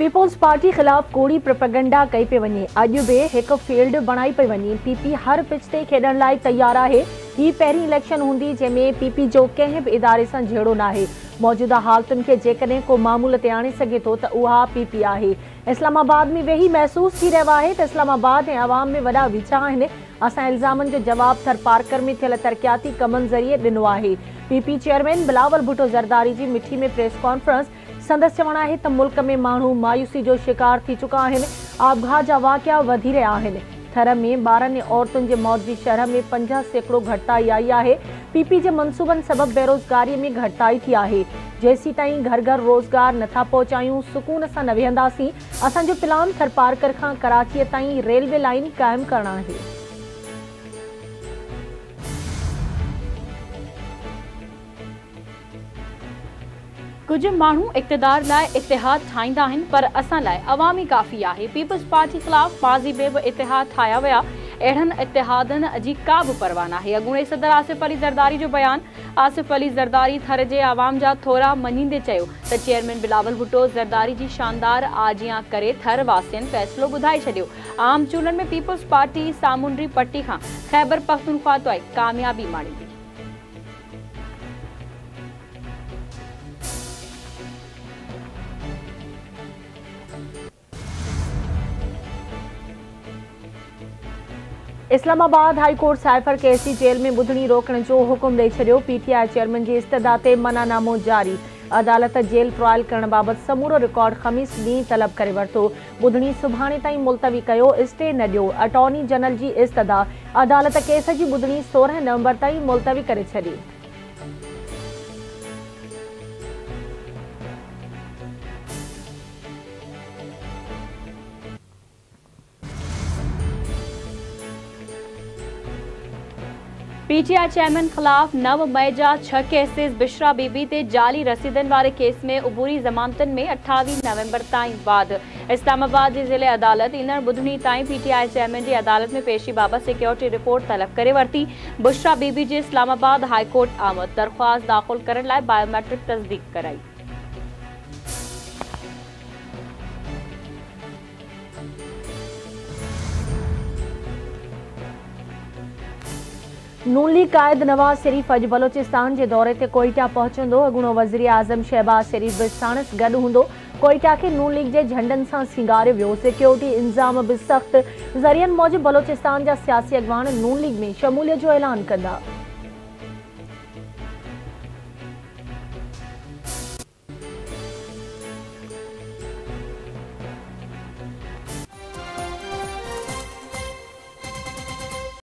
Peoples party खिलाफ कोड़ी propaganda कई पे वने। अॼु बि एक फील्ड बनाई पे वने। पीपी हर पिच ते खेडण लाइ तैयार है। ही पहिरीं इलेक्शन हूंदी जंहिंमें पीपी जो कंहिं बि इदारे सां जहिड़ो न आहे। मौजूदा हालतुनि खे जेकॾहिं को मामूल ते आणे सघे थो त उहा पीपी आहे। इस्लामाबाद में वेही महसूस थी रहियो आहे त इस्लामाबाद ऐं अवाम में वॾा विछा आहिनि। असां इल्ज़ामनि जो जवाब थर पार्कर में थियल तरक़ियाती कमनि ज़रिए ॾिनो आहे। पीपी चेयरमैन बिलावल भुट्टो ज़रदारी जी मिठी में प्रेस कॉन्फ्रेंस संदसि चवणु आहे त मुल्क में माण्हू मायूसी जो शिकार थी चुका आहिनि। आबघात जा वाक़िया वधी रहिया आहिनि। थर में ॿारनि ऐं औरतुनि जे मौत जी शरह में 50% घटिताई आई आहे। पीपी जे मंसूबनि सबबि बेरोज़गारीअ में घटिताई थी आहे। जेसीं ताईं घर घर रोज़गार नथा पहुचायूं, सुकून सां न विहंदासीं। असांजो प्लान थर पार्कर खां कराचीअ ताईं रेलवे लाइन क़ाइमु करणु आहे। कुछ माण्हू इक़्तिदार लाइ इतिहाद ठाहींदा आहिनि, पर असां लाइ अवामी काफ़ी आहे। पीपल्स पार्टी ख़िलाफ़ माज़ी में बि इतिहाद ठाहिया विया। अहिड़नि इतिहादनि जी का बि परवाह नाहे। अॻूणे सदर आसिफ अली ज़रदारी जो बयान। आसिफ अली ज़रदारी थर जे आवाम जा थोरा मञींदे चयो त चेयरमैन बिलावल भुट्टो ज़रदारी जी शानदार आजियां करे थर वासियुनि फ़ैसिलो ॿुधाए छॾियो। आम चूंडनि में पीपल्स पार्टी सामुंडी पट्टी खां ख़ैबर पख्तूनख्वा ताईं कामयाबी माणींदी। Islamabad high court cipher case जी जेल में ॿुधणी रोकण जो हुकुम ॾेई छॾियो। पीटीआई चेयरमैन जी इस्तदा ते मनानामो जारी। अदालत जेल ट्रायल करण बाबति समूरो रिकॉर्ड ख़मीस ॾींहुं तलब करे वरितो। ॿुधणी सुभाणे ताईं मुलतवी कयो, स्टे न ॾियो। अटॉर्नी जनरल जी इस्तदा। अदालत केस जी ॿुधणी 16 नवंबर ताईं मुलतवी करे छॾी। पीटीआई चेयरमैन ख़िलाफ़ 9 मई जा 6 केसेस। बिशरा बीबी ते जाली रसीदनि वारे केस में उबूरी ज़मानतुनि में 28 नवंबर ताईं वाद। इस्लामाबाद जी ज़िले अदालत ईंदड़ ॿुधणी ताईं पीटीआई चेयरमैन जी अदालत में पेशी बाबति सिक्योरिटी रिपोर्ट तलब करे वरिती। बिशरा बीबी जी इस्लामाबाद हाई कोर्ट आमद। दरख़्वास्त दाख़िल करण लाइ बायोमेट्रिक तस्दीक कराई। नून लीग कायद नवाज़ शरीफ अॼु बलोचिस्तान जे दौरे ते कोयटा पहुचंदो। अॻूणो वज़ीर आज़म शहबाज शरीफ बि साणुसि गॾु हूंदो। कोयटा खे नून लीग जे झंडनि सां सींगारियो वियो। सिक्योरिटी इंतज़ाम बि सख़्त। ज़रियनि मूजिबि बलोचिस्तान जा सियासी अॻवान नून लीग में शमूलियत जो ऐलान कंदा।